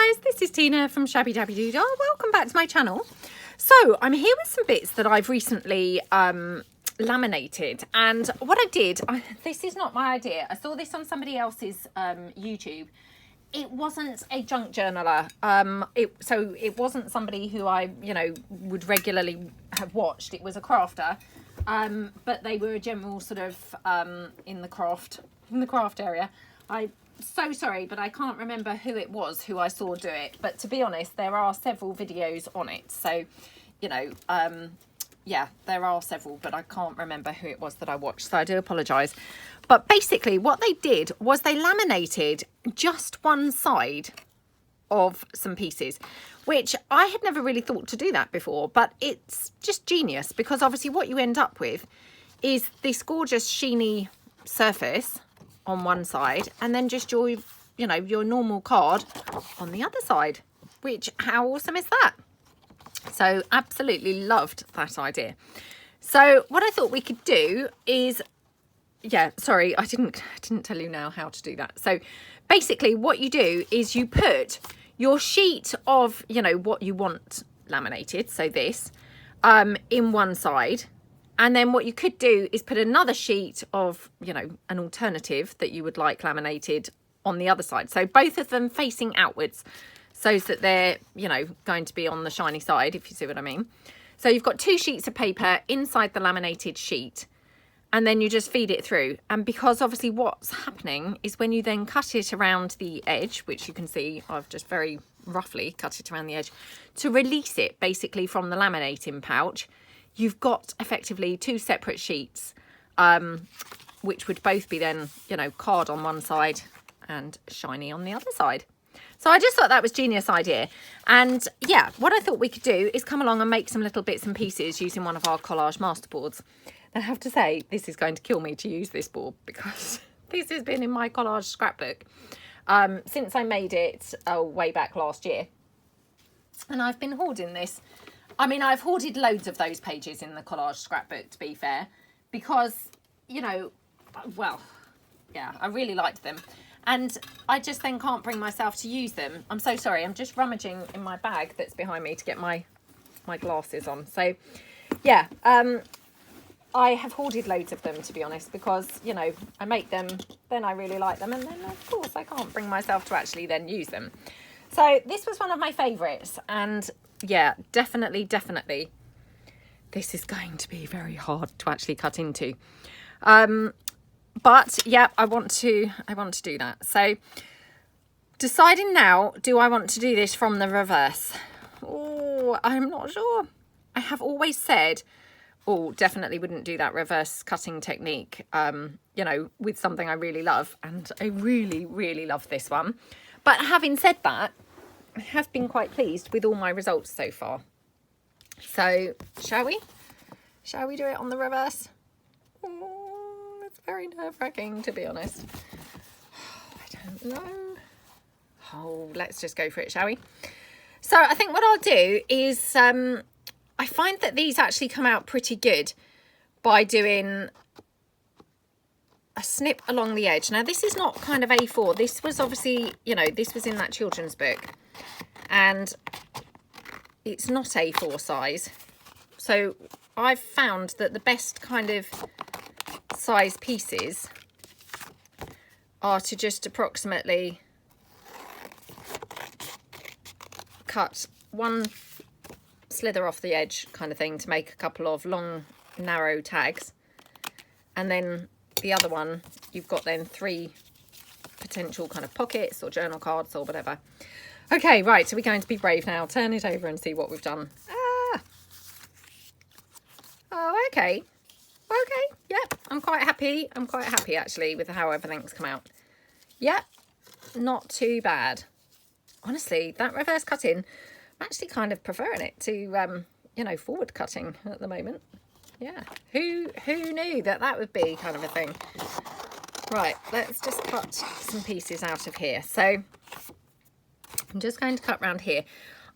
guys, this is Tina from Shabbydabbydoodah. Welcome back to my channel. So I'm here with some bits that I've recently laminated, and what I did, this is not my idea. I saw this on somebody else's YouTube. It wasn't a junk journaler, so it wasn't somebody who I, would regularly have watched. It was a crafter, but they were a general sort of in the craft area. I'm so sorry, but I can't remember who it was who I saw do it. But to be honest, there are several videos on it, so yeah, there are several, but I can't remember who it was that I watched, so I do apologise. But basically what they did was they laminated just one side of some pieces, which I had never really thought to do that before, but it's just genius, because obviously what you end up with is this gorgeous sheeny surface on one side, and then just your normal card on the other side, which, how awesome is that? So absolutely loved that idea. So what I thought we could do is, yeah, sorry, I didn't tell you now how to do that. So basically what you do is you put your sheet of, what you want laminated, so this, in one side. And then what you could do is put another sheet of, an alternative that you would like laminated on the other side. So both of them facing outwards, so that they're, going to be on the shiny side, if you see what I mean. So you've got two sheets of paper inside the laminated sheet, and then you just feed it through. And because obviously what's happening is when you then cut it around the edge, which you can see I've just very roughly cut it around the edge, to release it basically from the laminating pouch, you've got effectively two separate sheets, which would both be then, card on one side and shiny on the other side. So I just thought that was a genius idea. And yeah, what I thought we could do is come along and make some little bits and pieces using one of our collage masterboards. I have to say, this is going to kill me to use this board, because this has been in my collage scrapbook since I made it way back last year. And I've been hoarding this. I mean, I've hoarded loads of those pages in the collage scrapbook, to be fair, because, well, yeah, I really liked them. And I just then can't bring myself to use them. I'm so sorry. I'm just rummaging in my bag that's behind me to get my glasses on. So, yeah, I have hoarded loads of them, to be honest, because, I make them, then I really like them. And then, of course, I can't bring myself to actually then use them. So this was one of my favourites. And, yeah, definitely, this is going to be very hard to actually cut into. But yeah, I want to do that. So deciding now, do I want to do this from the reverse? Oh, I'm not sure. I have always said, oh, definitely wouldn't do that reverse cutting technique, with something I really love. And I really, really love this one. But having said that, I have been quite pleased with all my results so far. So shall we? Shall we do it on the reverse? Oh, it's very nerve-wracking, to be honest. I don't know. Oh, let's just go for it, shall we? So I think what I'll do is, I find that these actually come out pretty good by doing a snip along the edge. Now, this is not kind of A4. This was obviously, this was in that children's book, and it's not A4 size. So I've found that the best kind of size pieces are to just approximately cut one slither off the edge kind of thing to make a couple of long narrow tags, and then the other one you've got then 3 potential kind of pockets or journal cards or whatever. Okay, right, so we're going to be brave now. Turn it over and see what we've done. Oh, okay, yep, I'm quite happy actually with how everything's come out. Yep, not too bad. Honestly, that reverse cutting, I'm actually kind of preferring it to, forward cutting at the moment. Yeah, who knew that would be kind of a thing. Right, let's just cut some pieces out of here. So I'm just going to cut around here.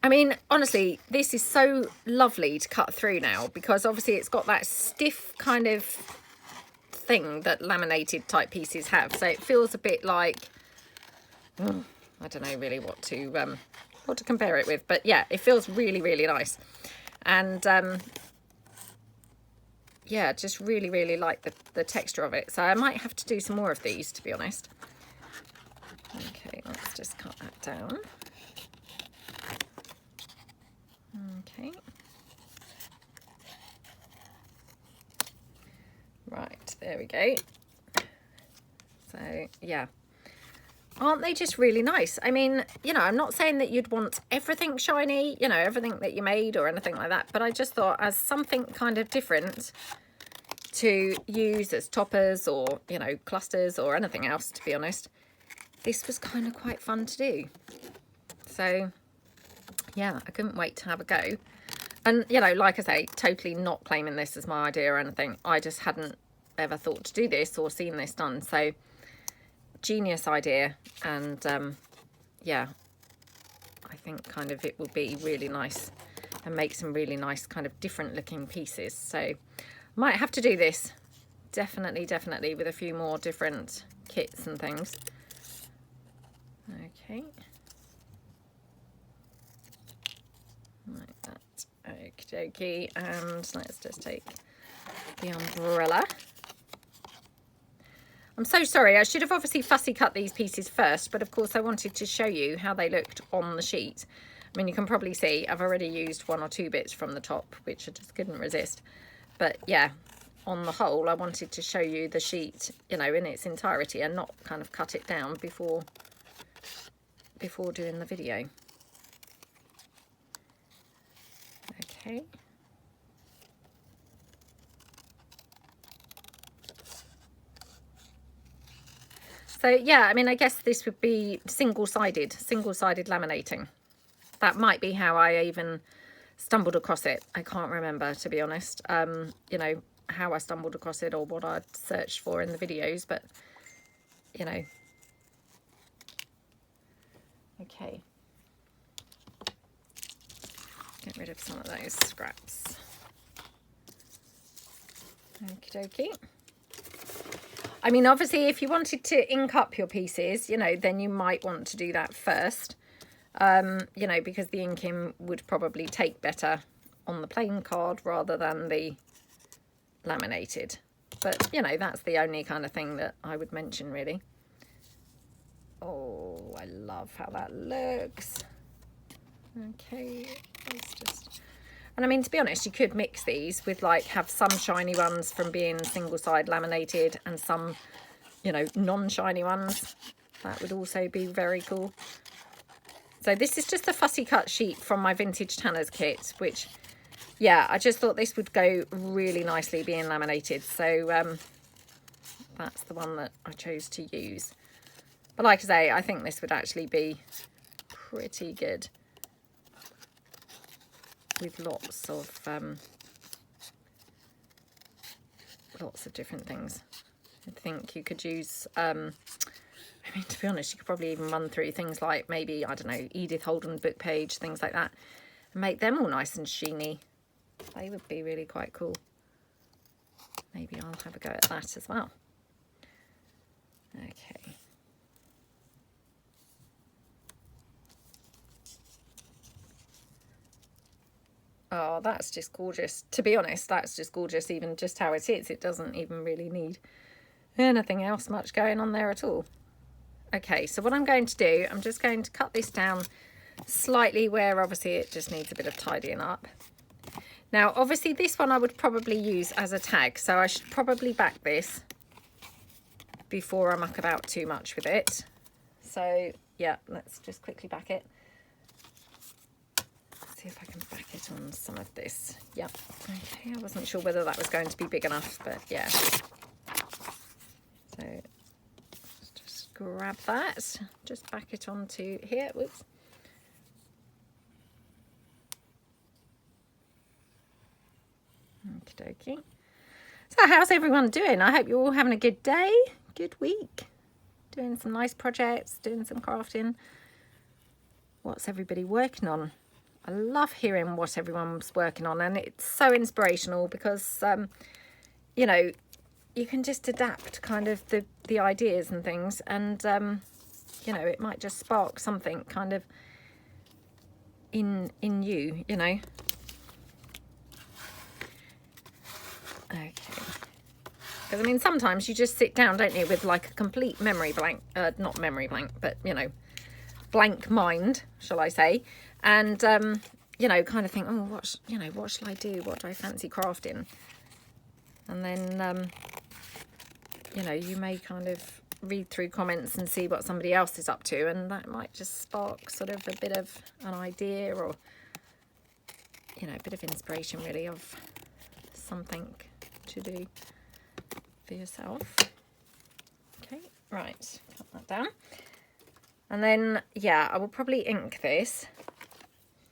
I mean, honestly, this is so lovely to cut through now, because obviously it's got that stiff kind of thing that laminated type pieces have. So it feels a bit like, I don't know really what to compare it with, but yeah, it feels really, really nice. And yeah, just really, really like the texture of it. So I might have to do some more of these, to be honest. Okay, let's just cut that down. Okay. Right, there we go. So, yeah. Aren't they just really nice? I mean, you know, I'm not saying that you'd want everything shiny, you know, everything that you made or anything like that, but I just thought as something kind of different to use as toppers or, you know, clusters or anything else, to be honest, this was kind of quite fun to do. So, yeah, I couldn't wait to have a go. And, you know, like I say, totally not claiming this as my idea or anything. I just hadn't ever thought to do this or seen this done. So, genius idea. And, yeah, I think kind of it will be really nice and make some really nice kind of different looking pieces. So, might have to do this. Definitely, definitely with a few more different kits and things. Okay. Like that. Okie dokie. And let's just take the umbrella. I'm so sorry. I should have obviously fussy cut these pieces first, but of course I wanted to show you how they looked on the sheet. I mean, you can probably see I've already used 1 or 2 bits from the top, which I just couldn't resist. But yeah, on the whole, I wanted to show you the sheet, you know, in its entirety and not kind of cut it down before doing the video. Okay. So yeah, I mean, I guess this would be single-sided laminating. That might be how I even stumbled across it. I can't remember, to be honest, you know, how I stumbled across it or what I'd searched for in the videos, but, you know. Okay. Get rid of some of those scraps. Okie dokie. I mean, obviously, if you wanted to ink up your pieces, you know, then you might want to do that first, you know, because the inking would probably take better on the plain card rather than the laminated. But, you know, that's the only kind of thing that I would mention, really. Oh, I love how that looks. Okay, let's just... And I mean, to be honest, you could mix these with, like, have some shiny ones from being single side laminated and some, you know, non-shiny ones. That would also be very cool. So this is just a fussy cut sheet from my Vintage Tanners kit, which, yeah, I just thought this would go really nicely being laminated. So that's the one that I chose to use. But like I say, I think this would actually be pretty good with lots of different things. I think you could use, I mean, to be honest, you could probably even run through things like maybe, I don't know, Edith Holden book page, things like that, and make them all nice and sheeny. They would be really quite cool. Maybe I'll have a go at that as well. Okay. Oh, that's just gorgeous. To be honest, that's just gorgeous, even just how it is. It doesn't even really need anything else much going on there at all. Okay, so what I'm going to do, I'm just going to cut this down slightly where obviously it just needs a bit of tidying up. Now, obviously this one I would probably use as a tag, so I should probably back this before I muck about too much with it. So yeah, let's just quickly back it. See if I can back it on some of this. Yep. Okay, I wasn't sure whether that was going to be big enough, but yeah. So let's just grab that, just back it onto here. Whoops. Okie dokie. So how's everyone doing? I hope you're all having a good day, good week, doing some nice projects, doing some crafting. What's everybody working on? I love hearing what everyone's working on, and it's so inspirational because, you know, you can just adapt kind of the ideas and things, and you know, it might just spark something kind of in you, you know. Okay. Because, I mean, sometimes you just sit down, don't you, with like a complete memory blank, not memory blank, but, you know, blank mind, shall I say, and, you know, kind of think, oh, what, you know, what shall I do? What do I fancy crafting? And then, you know, you may kind of read through comments and see what somebody else is up to, and that might just spark sort of a bit of an idea, or, you know, a bit of inspiration really of something to do for yourself. Okay, right, cut that down. And then, yeah, I will probably ink this.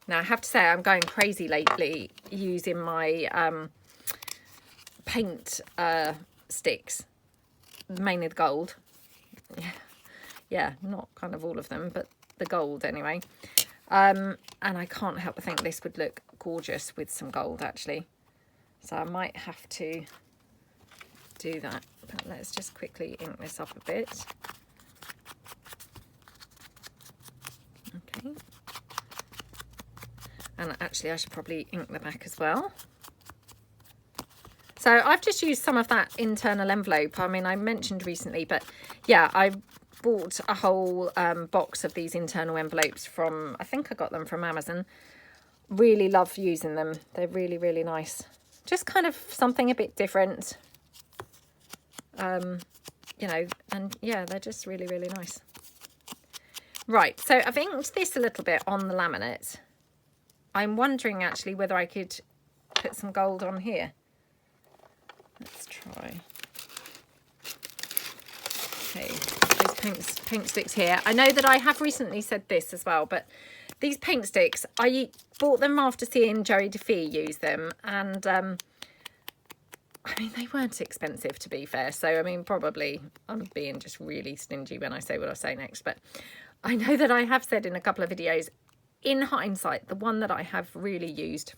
Now, I have to say, I'm going crazy lately using my paint sticks, mainly the gold. Yeah, not kind of all of them, but the gold anyway. And I can't help but think this would look gorgeous with some gold, actually. So I might have to do that. But let's just quickly ink this up a bit. Okay. And actually I should probably ink the back as well. So I've just used some of that internal envelope. I mean, I mentioned recently, but yeah, I bought a whole box of these internal envelopes from, I think I got them from Amazon. Really love using them. They're really, really nice. Just kind of something a bit different. You know, and yeah, they're just really, really nice. Right, so I've inked this a little bit on the laminate. I'm wondering actually whether I could put some gold on here. Let's try. Okay, those paint sticks here. I know that I have recently said this as well, but these paint sticks, I bought them after seeing Joey DeFee use them, and I mean, they weren't expensive, to be fair. So, I mean, probably I'm being just really stingy when I say what I say next, but I know that I have said in a couple of videos, in hindsight, the one that I have really used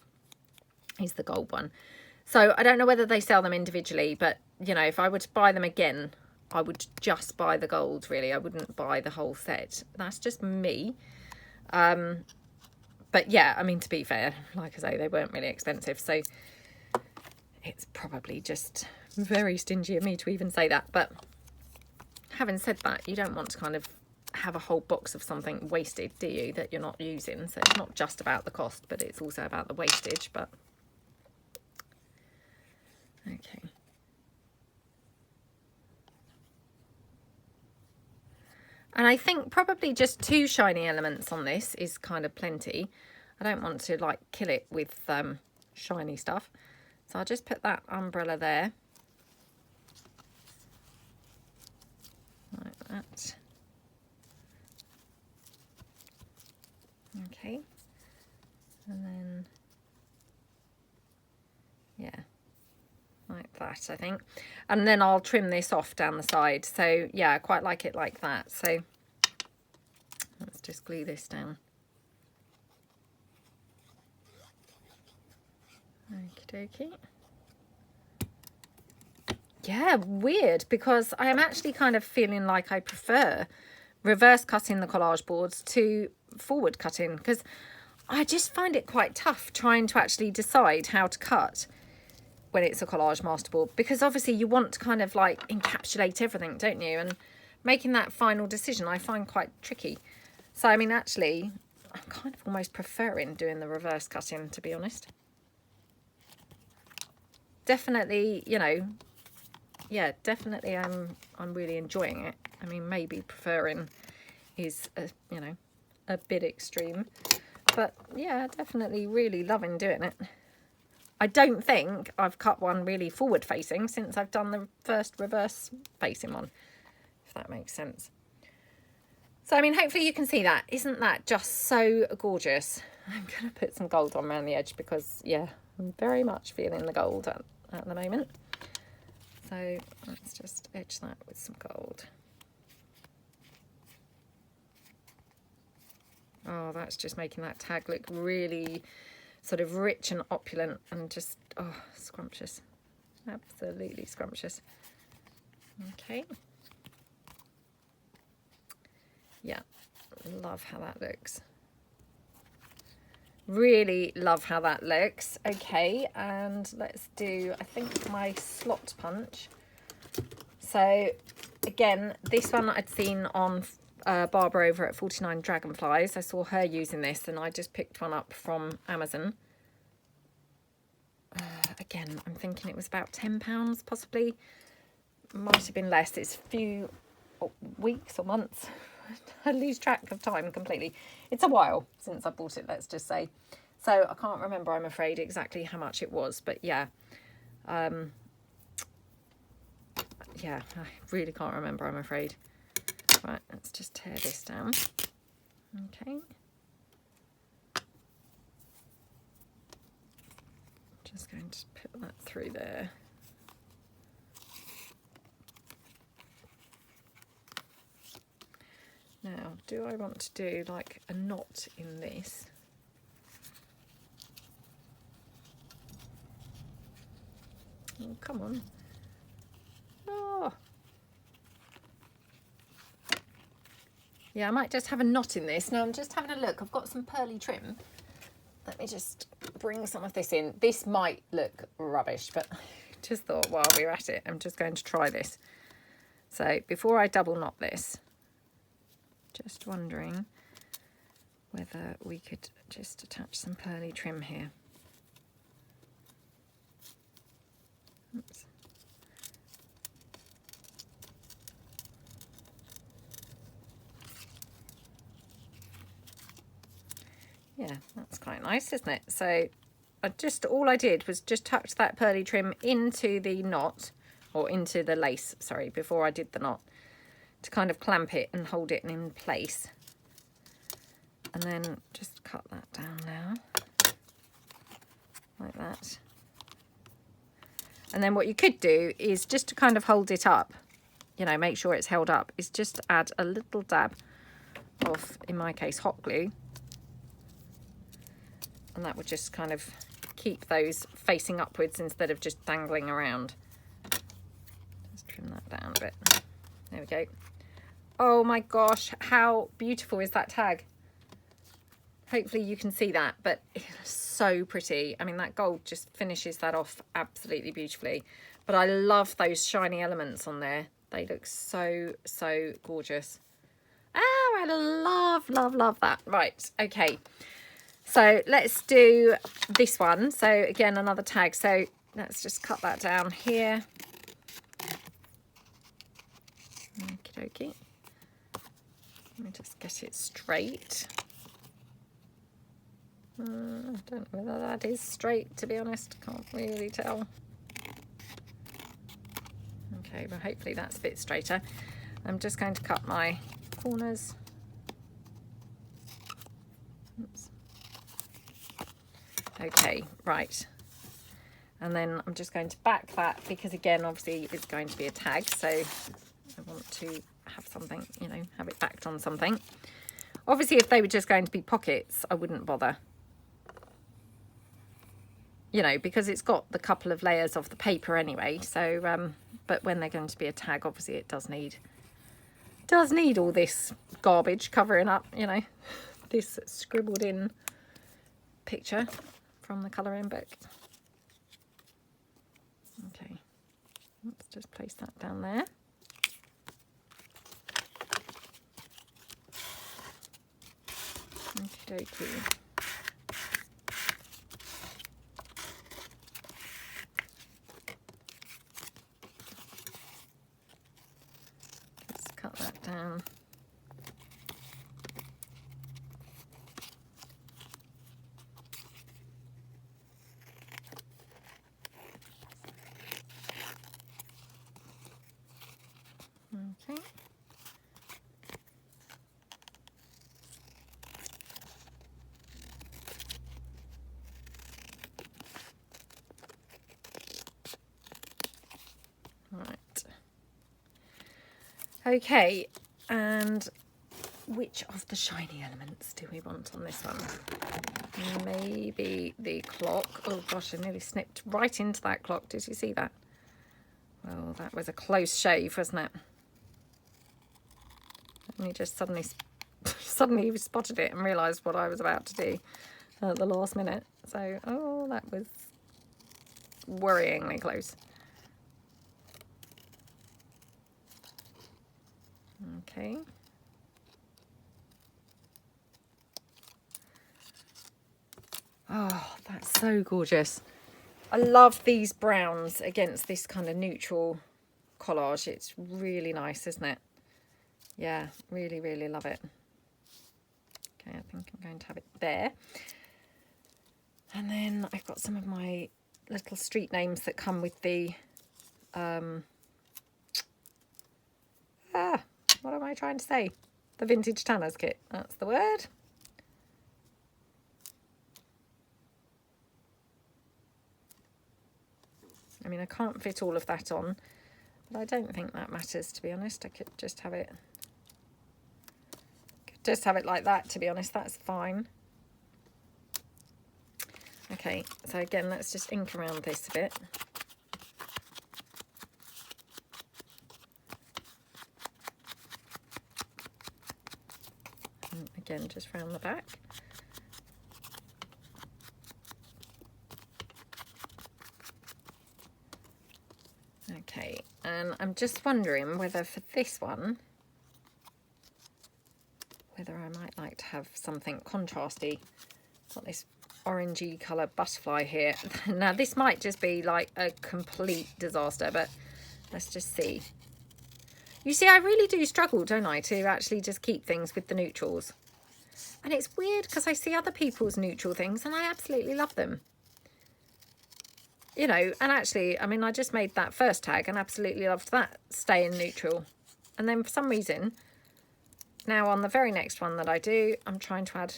is the gold one. So I don't know whether they sell them individually, but, you know, if I were to buy them again, I would just buy the gold, really. I wouldn't buy the whole set. That's just me. But yeah, I mean, to be fair, like I say, they weren't really expensive. So it's probably just very stingy of me to even say that. But having said that, you don't want to kind of have a whole box of something wasted, do you, that you're not using? So it's not just about the cost, but it's also about the wastage. But okay. And I think probably just 2 shiny elements on this is kind of plenty. I don't want to like kill it with shiny stuff. So I'll just put that umbrella there. Like that. Okay. And then, yeah, like that, I think. And then I'll trim this off down the side. So yeah, I quite like it like that. So let's just glue this down. Okie dokie. Yeah, weird, because I am actually kind of feeling like I prefer reverse cutting the collage boards to forward cutting, because I just find it quite tough trying to actually decide how to cut when it's a collage masterboard, because obviously you want to kind of like encapsulate everything, don't you? And making that final decision I find quite tricky. So I mean, actually I'm kind of almost preferring doing the reverse cutting, to be honest. Definitely, you know, yeah, definitely I'm really enjoying it. I mean, maybe preferring is you know, a bit extreme, but yeah, definitely really loving doing it. I don't think I've cut one really forward facing since I've done the first reverse facing one, if that makes sense. So I mean, hopefully you can see that. Isn't that just so gorgeous? I'm gonna put some gold on around the edge because yeah, I'm very much feeling the gold at the moment. So let's just edge that with some gold. Oh, that's just making that tag look really sort of rich and opulent and just, oh, scrumptious. Absolutely scrumptious. Okay. Yeah, love how that looks. Really love how that looks. Okay, and let's do, I think, my slot punch. So again, this one I'd seen on Barbara over at 49 Dragonflies. I saw her using this and I just picked one up from Amazon. Again, I'm thinking it was about £10 possibly. Might have been less. It's a few weeks or months. I lose track of time completely. It's a while since I bought it, let's just say. So I can't remember, I'm afraid, exactly how much it was. But yeah. Yeah, I really can't remember, I'm afraid. Right, let's just tear this down. Okay. Just going to put that through there. Now, do I want to do like a knot in this? Oh, come on. Oh. Yeah, I might just have a knot in this. Now I'm just having a look. I've got some pearly trim. Let me just bring some of this in. This might look rubbish, but I just thought while we're at it, I'm just going to try this. So before I double knot this, just wondering whether we could just attach some pearly trim here. Oops. Yeah, that's quite nice, isn't it? So all I did was just tucked that pearly trim into the knot, or into the lace, sorry, before I did the knot, to kind of clamp it and hold it in place. And then just cut that down now, like that. And then what you could do is just to kind of hold it up, you know, make sure it's held up, is just add a little dab of, in my case, hot glue. And that would just kind of keep those facing upwards instead of just dangling around. Just trim that down a bit. There we go. Oh my gosh, how beautiful is that tag? Hopefully you can see that, but it's so pretty. I mean, that gold just finishes that off absolutely beautifully. But I love those shiny elements on there. They look so, so gorgeous. Oh, I love, love, love that. Right, okay. So let's do this one. So again, another tag. So let's just cut that down here. Okie dokie. Let me just get it straight. I don't know whether that is straight, to be honest. Can't really tell. Okay, well, hopefully that's a bit straighter. I'm just going to cut my corners. Oops. Okay, right. And then I'm just going to back that because, again, obviously it's going to be a tag. So I want to have something, you know, have it backed on something. Obviously, if they were just going to be pockets, I wouldn't bother. You know, because it's got the couple of layers of the paper anyway. So, but when they're going to be a tag, obviously it does need all this garbage covering up, you know, this scribbled in picture from the colouring book. Okay, let's just place that down there. Okie dokie. Just cut that down. Okay. Right. Okay, and which of the shiny elements do we want on this one? Maybe the clock. Oh gosh, I nearly snipped right into that clock. Did you see that? Well, that was a close shave, wasn't it? Let me just suddenly suddenly spotted it and realised what I was about to do at the last minute. So, oh, that was worryingly close. Okay. Oh, that's so gorgeous. I love these browns against this kind of neutral collage. It's really nice, isn't it? Yeah, really, really love it. Okay, I think I'm going to have it there. And then I've got some of my little street names that come with the, what am I trying to say? The Vintage Tanners kit, that's the word. I mean, I can't fit all of that on, but I don't think that matters, to be honest. I could just have it, like that, to be honest. That's fine. Okay, so again, let's just ink around this a bit. And again, just round the back. Okay, and I'm just wondering whether for this one, whether I might like to have something contrasty. Got this orangey colour butterfly here. Now this might just be like a complete disaster, but let's just see. You see, I really do struggle, don't I, to actually just keep things with the neutrals. And it's weird because I see other people's neutral things and I absolutely love them. You know, and actually, I mean, I just made that first tag and absolutely loved that staying neutral. And then for some reason, now on the very next one that I do, I'm trying to add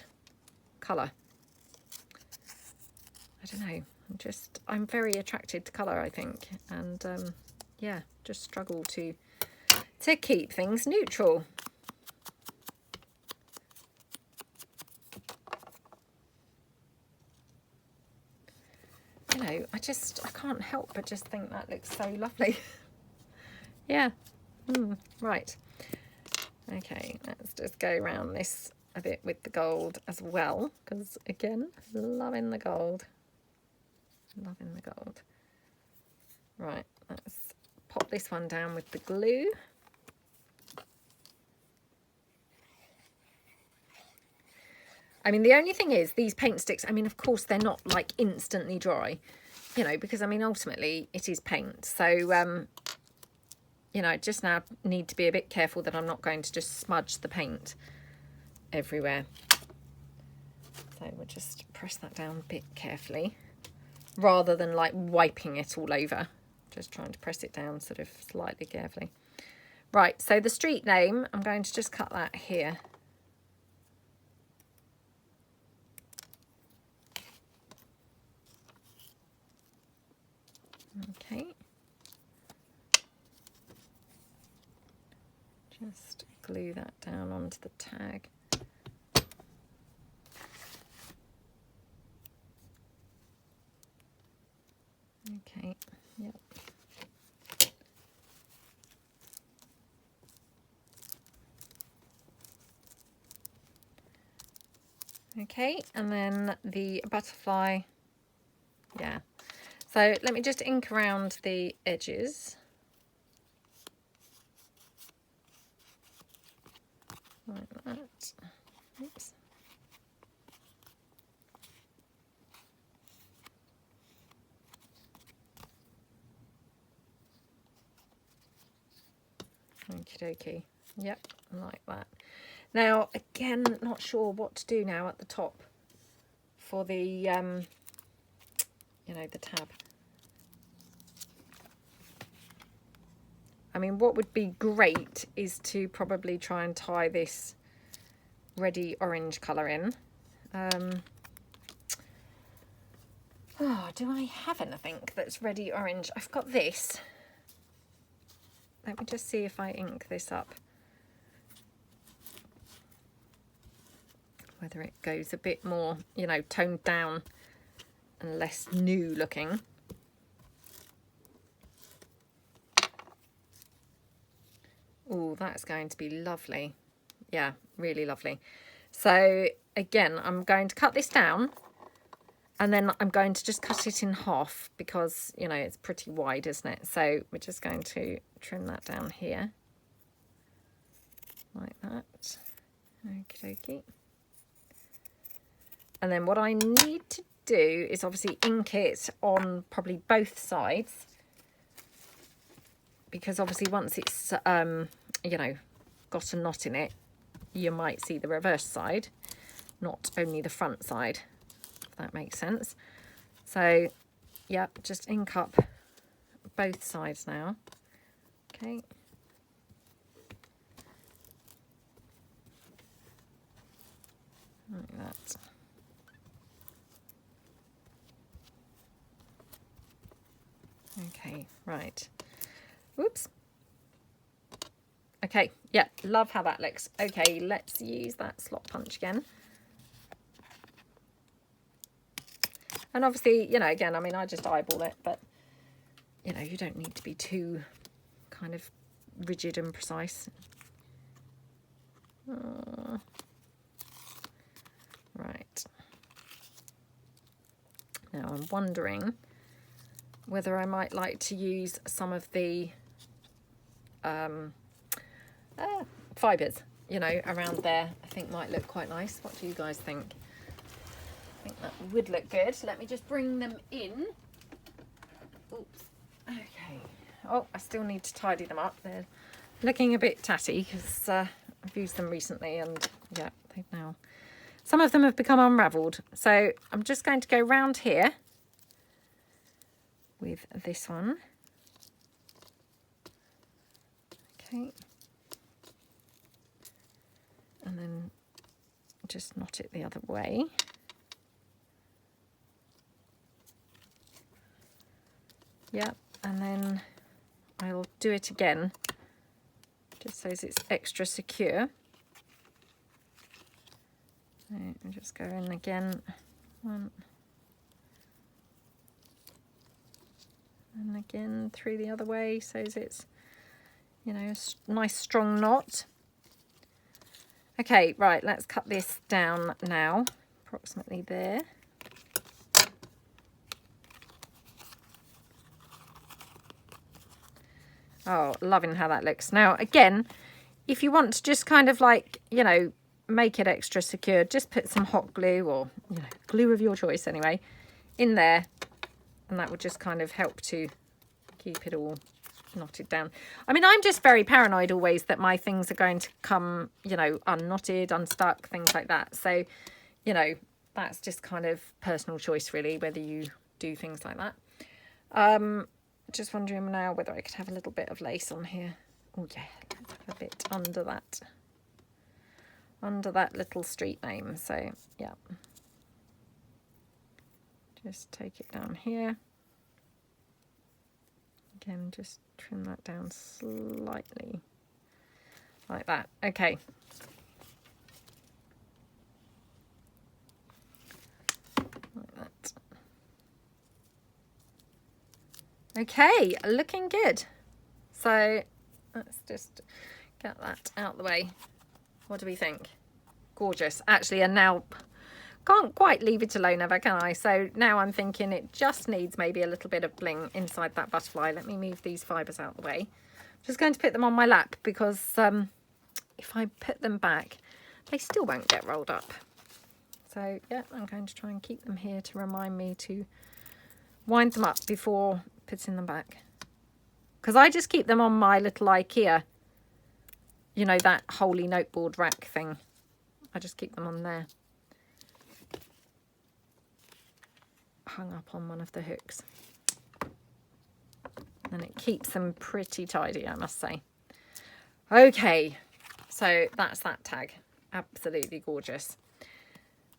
colour. I don't know, I'm very attracted to colour, I think. And yeah, just struggle to keep things neutral. You know, I can't help but just think that looks so lovely. Yeah. Right. Okay, let's just go around this a bit with the gold as well, because again, loving the gold. Loving the gold. Right, let's pop this one down with the glue. I mean, the only thing is these paint sticks, I mean, of course, they're not like instantly dry, you know, because I mean, ultimately it is paint. So, you know, I just now need to be a bit careful that I'm not going to just smudge the paint everywhere. So we'll just press that down a bit carefully rather than like wiping it all over. Just trying to press it down sort of slightly carefully. Right, so the street name, I'm going to just cut that here. Okay. Just glue that down onto the tag. Okay, yep. Okay, and then the butterfly, yeah. So let me just ink around the edges. Like that. Oops. Okie dokie. Yep, like that. Now, again, not sure what to do now at the top for the, you know, the tab. I mean, what would be great is to probably try and tie this ready orange colour in. Oh, do I have anything that's ready orange? I've got this. Let me just see if I ink this up. Whether it goes a bit more, you know, toned down and less new looking. Oh, that's going to be lovely. Yeah, really lovely. So again, I'm going to cut this down, and then I'm going to just cut it in half because, you know, it's pretty wide, isn't it? So we're just going to trim that down here like that. Okie dokie. And then what I need to do is obviously ink it on probably both sides, because obviously once it's you know, got a knot in it, you might see the reverse side, not only the front side, if that makes sense. So yeah, just ink up both sides now. Okay. Like that. Okay, right. Whoops. Okay, yeah, love how that looks. Okay, let's use that slot punch again. And obviously, you know, again, I mean, I just eyeball it, but, you know, you don't need to be too kind of rigid and precise. Right. Now I'm wondering whether I might like to use some of the fibres, you know, around there. I think might look quite nice. What do you guys think? I think that would look good. Let me just bring them in. Oops. Okay. Oh, I still need to tidy them up. They're looking a bit tatty because I've used them recently, and yeah, they've now, some of them have become unravelled. So I'm just going to go round here with this one. Okay. And then just knot it the other way. Yep, and then I'll do it again, just so it's extra secure. So I'll just go in again, one, and again through the other way, so it's, you know, a nice strong knot. Okay, right, let's cut this down now, approximately there. Oh, loving how that looks. Now, again, if you want to just kind of like, you know, make it extra secure, just put some hot glue, or, you know, glue of your choice anyway, in there. And that would just kind of help to keep it all knotted down. I mean, I'm just very paranoid always that my things are going to come, you know, unknotted, unstuck, things like that. So, you know, that's just kind of personal choice really, whether you do things like that. Just wondering now whether I could have a little bit of lace on here. Oh yeah, let's have a bit under that little street name. So yeah, just take it down here. Again, just trim that down slightly like that. Okay. Like that. Okay, looking good. So let's just get that out the way. What do we think? Gorgeous. Actually, and now can't quite leave it alone ever, can I? So now I'm thinking it just needs maybe a little bit of bling inside that butterfly. Let me move these fibres out the way. I'm just going to put them on my lap because if I put them back, they still won't get rolled up. So yeah, I'm going to try and keep them here to remind me to wind them up before putting them back, because I just keep them on my little IKEA, you know, that holy noteboard rack thing. I just keep them on there, hung up on one of the hooks, and it keeps them pretty tidy, I must say. Okay, so that's that tag. Absolutely gorgeous.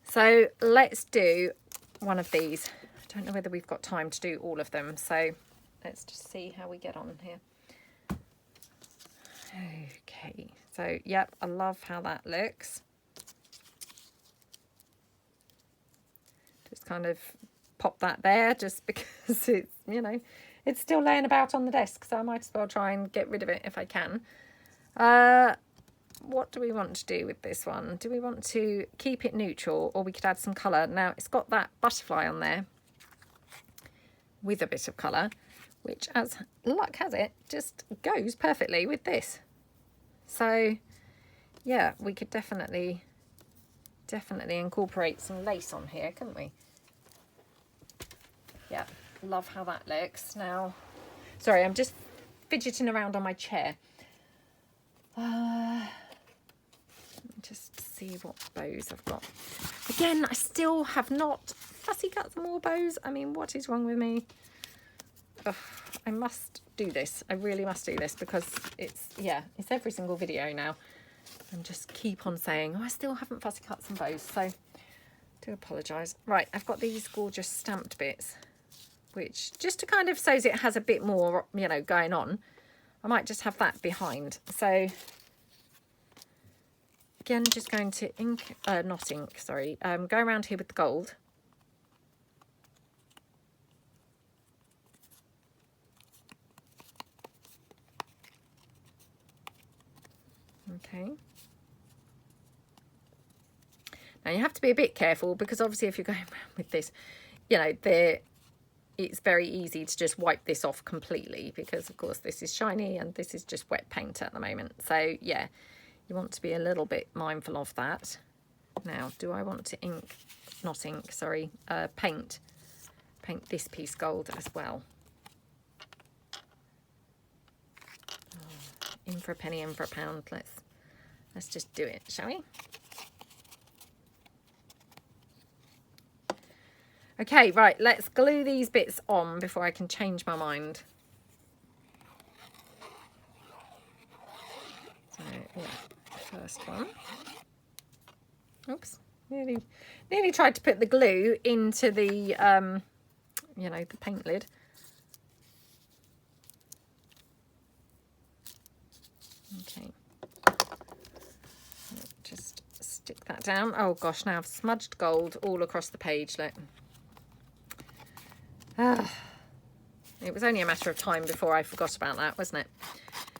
So let's do one of these. I don't know whether we've got time to do all of them, so let's just see how we get on here. Okay, so yep, I love how that looks. Just kind of pop that there just because it's, you know, it's still laying about on the desk, so I might as well try and get rid of it if I can. what do we want to do with this one? Do we want to keep it neutral, or we could add some colour? Now it's got that butterfly on there with a bit of colour, which, as luck has it, just goes perfectly with this. So yeah, we could definitely incorporate some lace on here, couldn't we? Yeah, love how that looks. Now, sorry, I'm just fidgeting around on my chair. Let me just see what bows I've got. Again, I still have not fussy cut some more bows. I mean, what is wrong with me? Ugh, I must do this. I really must do this, because it's every single video now. And just keep on saying, oh, I still haven't fussy cut some bows. So do apologise. Right, I've got these gorgeous stamped bits, which just to kind of shows it has a bit more, you know, going on. I might just have that behind. So again, just going to go around here with the gold. Okay. Now you have to be a bit careful, because obviously if you're going around with this, you know, it's very easy to just wipe this off completely, because of course this is shiny and this is just wet paint at the moment. So yeah, you want to be a little bit mindful of that. Now, do I want to paint this piece gold as well? Oh, in for a penny, in for a pound. Let's just do it, shall we? Okay, right, let's glue these bits on before I can change my mind. So, yeah, first one. Oops, nearly tried to put the glue into the, you know, the paint lid. Okay. Just stick that down. Oh gosh, now I've smudged gold all across the page, look. It was only a matter of time before I forgot about that, wasn't it?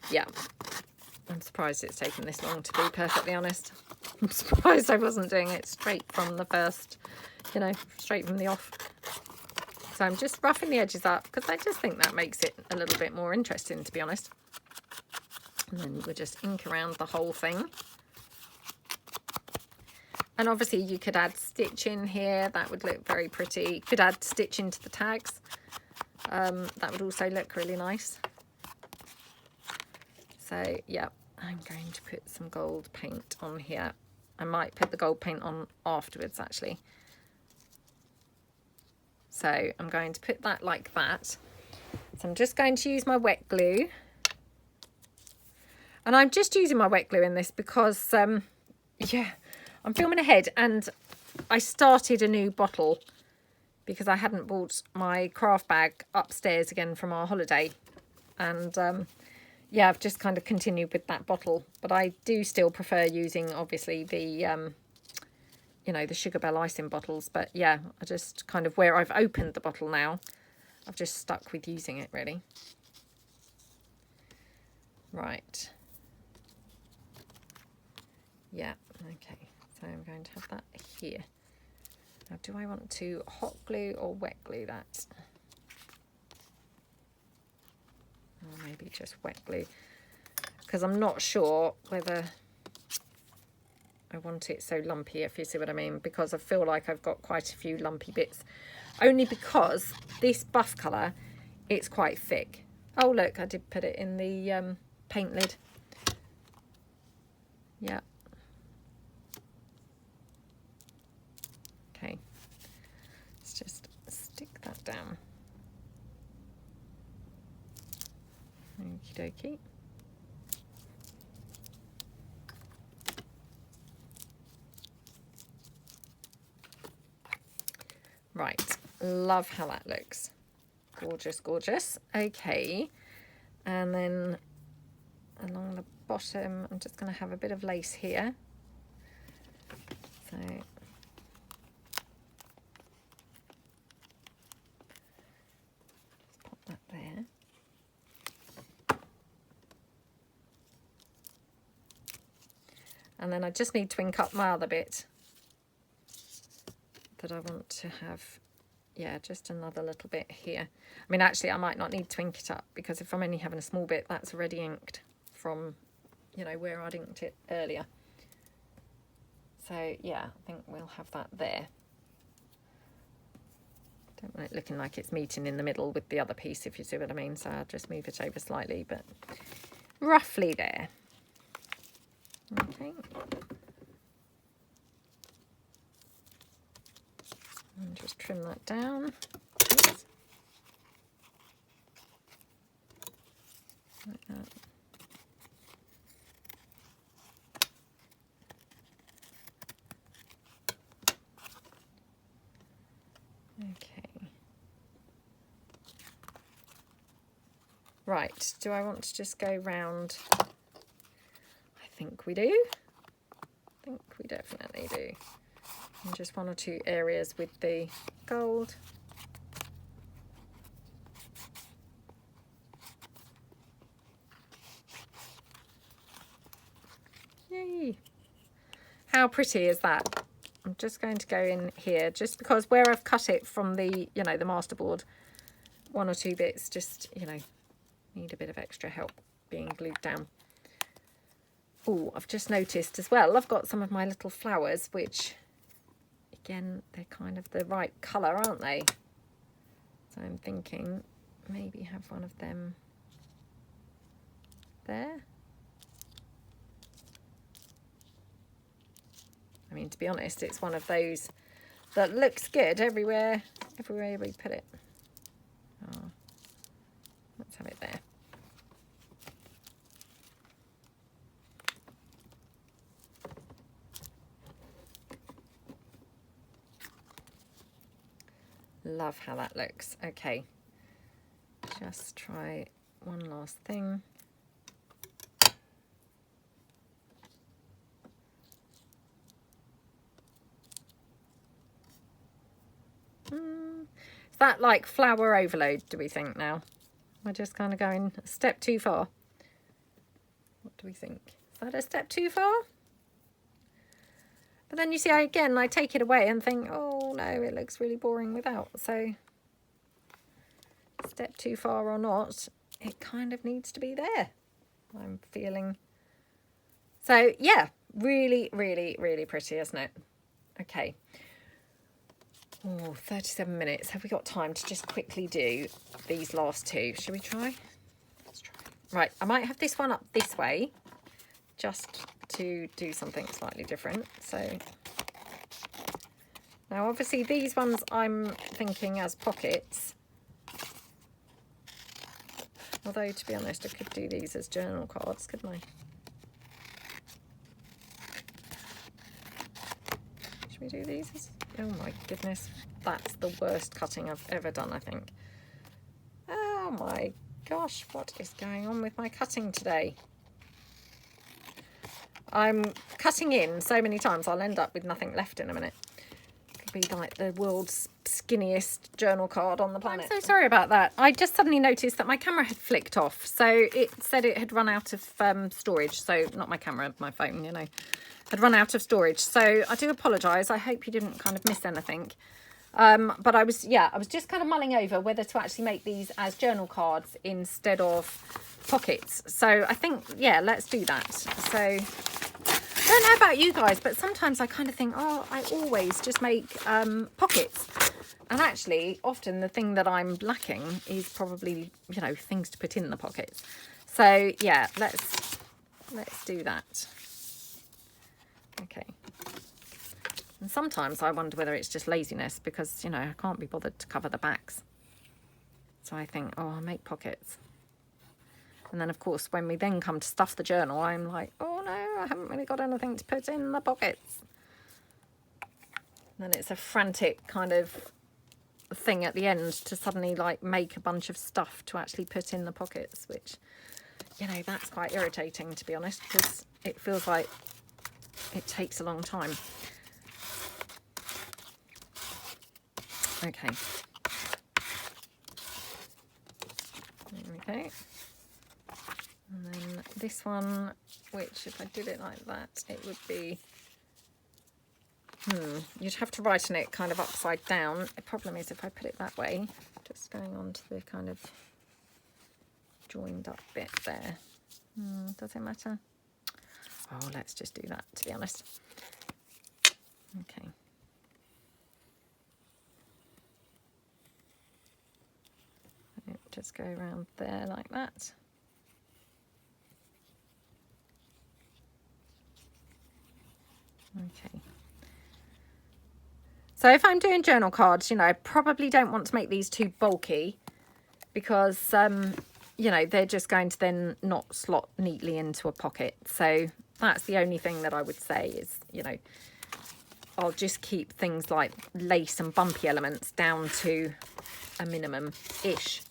Yeah. I'm surprised it's taken this long, to be perfectly honest. I'm surprised I wasn't doing it straight from the first, you know, straight from the off. So I'm just roughing the edges up, because I just think that makes it a little bit more interesting, to be honest. And then we'll just ink around the whole thing. And obviously you could add stitch in here. That would look very pretty. You could add stitch into the tags. That would also look really nice. So yeah, I'm going to put some gold paint on here. I might put the gold paint on afterwards, actually. So I'm going to put that like that. So I'm just going to use my wet glue. And I'm just using my wet glue in this because, yeah, I'm filming ahead, and I started a new bottle because I hadn't bought my craft bag upstairs again from our holiday. And yeah, I've just kind of continued with that bottle, but I do still prefer using, obviously, the, you know, the Sugar Bell icing bottles. But yeah, I just kind of, where I've opened the bottle now, I've just stuck with using it, really. Right. Yeah, okay. So I'm going to have that here. Now, do I want to hot glue or wet glue that? Or maybe just wet glue, because I'm not sure whether I want it so lumpy, if you see what I mean, because I feel like I've got quite a few lumpy bits, only because this buff colour, it's quite thick. Oh look, I did put it in the paint lid. Yeah. Okay, let's just stick that down. Okie dokie. Right, love how that looks. Gorgeous, gorgeous. Okay, and then along the bottom, I'm just going to have a bit of lace here. So pop that there. And then I just need to ink up my other bit that I want to have. Yeah, just another little bit here. I mean, actually, I might not need to ink it up, because if I'm only having a small bit, that's already inked from, you know, where I'd inked it earlier. So, yeah, I think we'll have that there. Don't want it looking like it's meeting in the middle with the other piece, if you see what I mean. So I'll just move it over slightly, but roughly there. Okay. And just trim that down. Oops. Like that. Okay. Right, do I want to just go round? I think we do. I think we definitely do. And just one or two areas with the gold. Yay! How pretty is that? I'm just going to go in here, just because where I've cut it from the, you know, the masterboard, one or two bits just, you know, need a bit of extra help being glued down. Oh, I've just noticed as well, I've got some of my little flowers, which, again, they're kind of the right colour, aren't they? So I'm thinking maybe have one of them there. I mean, to be honest, it's one of those that looks good everywhere we put it. Oh, let's have it there. Love how that looks. Okay, just try one last thing. Is that like flower overload, do we think now? We're just kind of going a step too far. What do we think? Is that a step too far? But then you see, again, I take it away and think, oh no, it looks really boring without. So, step too far or not, it kind of needs to be there, I'm feeling. So, yeah, really, really, really pretty, isn't it? Okay. Oh, 37 minutes. Have we got time to just quickly do these last two? Shall we try? Let's try. Right, I might have this one up this way, just to do something slightly different. So now obviously these ones I'm thinking as pockets, although to be honest I could do these as journal cards, couldn't I? Should we do these as, oh my goodness, that's the worst cutting I've ever done, I think. Oh my gosh, what is going on with my cutting today? I'm cutting in so many times I'll end up with nothing left in a minute. It'll be like the world's skinniest journal card on the planet. I'm so sorry about that. I just suddenly noticed that my camera had flicked off. So it said it had run out of storage. So not my camera, my phone, you know, had run out of storage. So I do apologise. I hope you didn't kind of miss anything. But I was just kind of mulling over whether to actually make these as journal cards instead of pockets. So I think, yeah, let's do that. So I don't know about you guys, but sometimes I kind of think, oh, I always just make pockets. And actually, often the thing that I'm lacking is probably, you know, things to put in the pockets. So yeah, let's do that. Okay. And sometimes I wonder whether it's just laziness because, you know, I can't be bothered to cover the backs. So I think, oh, I'll make pockets. And then, of course, when we then come to stuff the journal, I'm like, oh, no, I haven't really got anything to put in the pockets. And then it's a frantic kind of thing at the end to suddenly, like, make a bunch of stuff to actually put in the pockets, which, you know, that's quite irritating, to be honest, because it feels like it takes a long time. Okay. There we go. And then this one, which if I did it like that, it would be, you'd have to write on it kind of upside down. The problem is if I put it that way, just going on to the kind of joined up bit there. Does it matter? Oh, let's just do that, to be honest. Okay. Just go around there like that. Okay. So if I'm doing journal cards, you know, I probably don't want to make these too bulky because, you know, they're just going to then not slot neatly into a pocket. So that's the only thing that I would say is, you know, I'll just keep things like lace and bumpy elements down to a minimum-ish.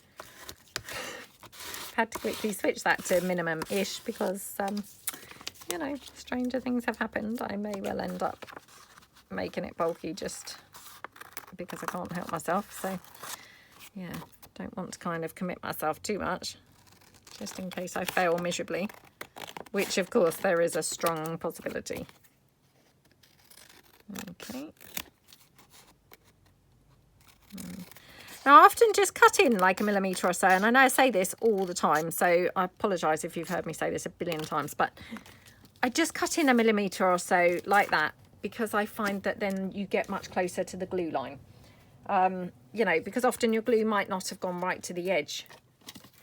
Had to quickly switch that to minimum-ish because, you know, stranger things have happened. I may well end up making it bulky just because I can't help myself. So, yeah, don't want to kind of commit myself too much just in case I fail miserably, which, of course, there is a strong possibility. Okay. Now, I often just cut in like a millimetre or so, and I know I say this all the time, so I apologise if you've heard me say this a billion times, but I just cut in a millimetre or so like that because I find that then you get much closer to the glue line. You know, because often your glue might not have gone right to the edge,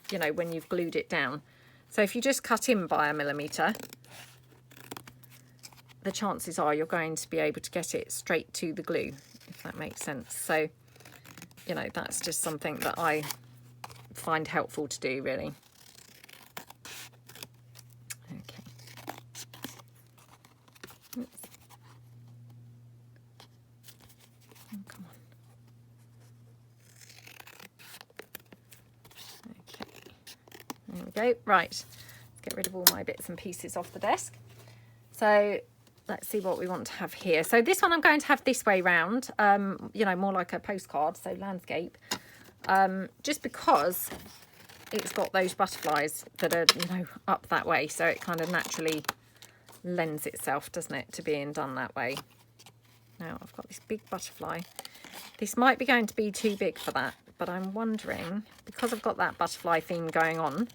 you know, when you've glued it down. So if you just cut in by a millimetre, the chances are you're going to be able to get it straight to the glue, if that makes sense. So, you know, that's just something that I find helpful to do, really. Okay. Oops. Oh, come on. Okay. There we go. Right. Let's get rid of all my bits and pieces off the desk. So let's see what we want to have here. So this one I'm going to have this way round, you know, more like a postcard, so landscape, just because it's got those butterflies that are, you know, up that way. So it kind of naturally lends itself, doesn't it, to being done that way. Now I've got this big butterfly. This might be going to be too big for that, but I'm wondering, because I've got that butterfly theme going on,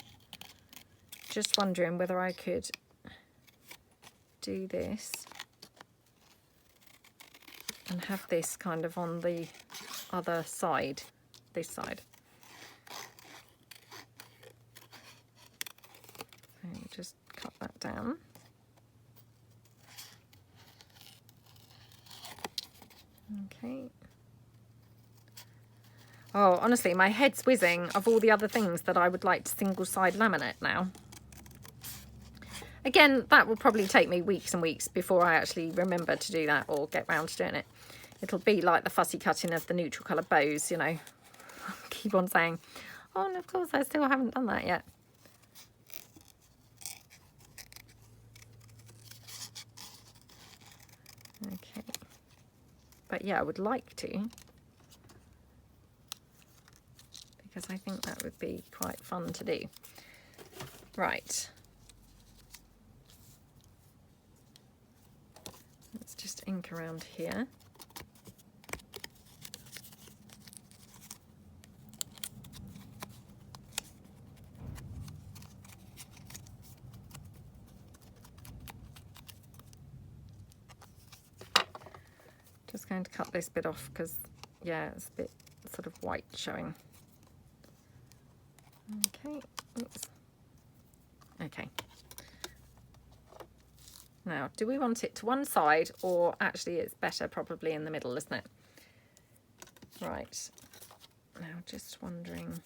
just wondering whether I could do this and have this kind of on the other side, this side. And just cut that down. Okay. Oh, honestly, my head's whizzing of all the other things that I would like to single side laminate now. Again, that will probably take me weeks and weeks before I actually remember to do that or get round to doing it. It'll be like the fussy cutting of the neutral colour bows, you know. Keep on saying, oh, and of course I still haven't done that yet. Okay. But yeah, I would like to, because I think that would be quite fun to do. Right. Let's just ink around here. Just going to cut this bit off because, yeah, it's a bit sort of white showing. Okay. Oops. Okay. Now, do we want it to one side, or actually it's better probably in the middle, isn't it? Right. Now, just wondering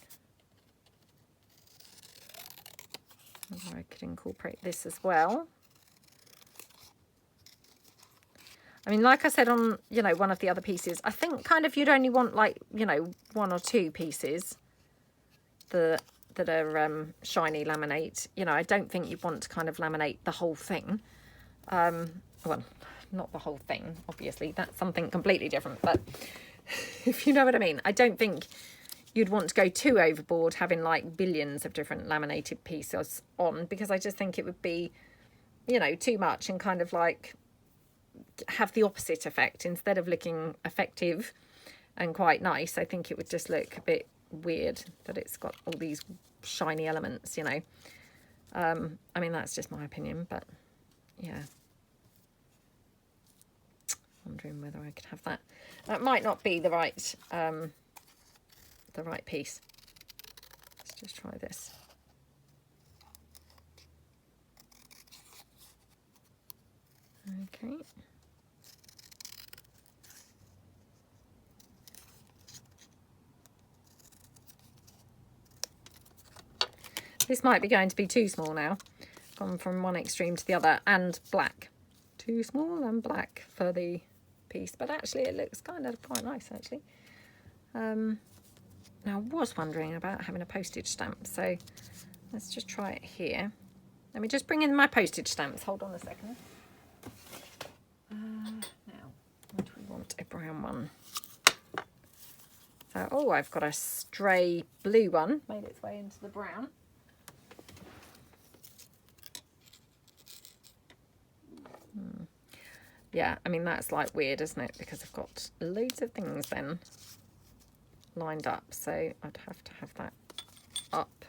whether I could incorporate this as well. I mean, like I said on, you know, one of the other pieces, I think kind of you'd only want like, you know, 1 or 2 pieces that are shiny laminate. You know, I don't think you want to kind of laminate the whole thing. Well, not the whole thing, obviously. That's something completely different. But if you know what I mean, I don't think you'd want to go too overboard having like billions of different laminated pieces on, because I just think it would be you know, too much and kind of like have the opposite effect. Instead of looking effective and quite nice, I think it would just look a bit weird that it's got all these shiny elements, you know. I mean, that's just my opinion, but yeah. Wondering whether I could have that. That might not be the right piece. Let's just try this. Okay. This might be going to be too small now. Gone from one extreme to the other, and black. Too small and black for the piece, but actually it looks kind of quite nice actually. Now I was wondering about having a postage stamp, so let's just try it here. Let me just bring in my postage stamps. Hold on a second. Now, what do we want? A brown one. So, oh, I've got a stray blue one. Made its way into the brown. Yeah, I mean, that's like weird, isn't it? Because I've got loads of things then lined up. So I'd have to have that up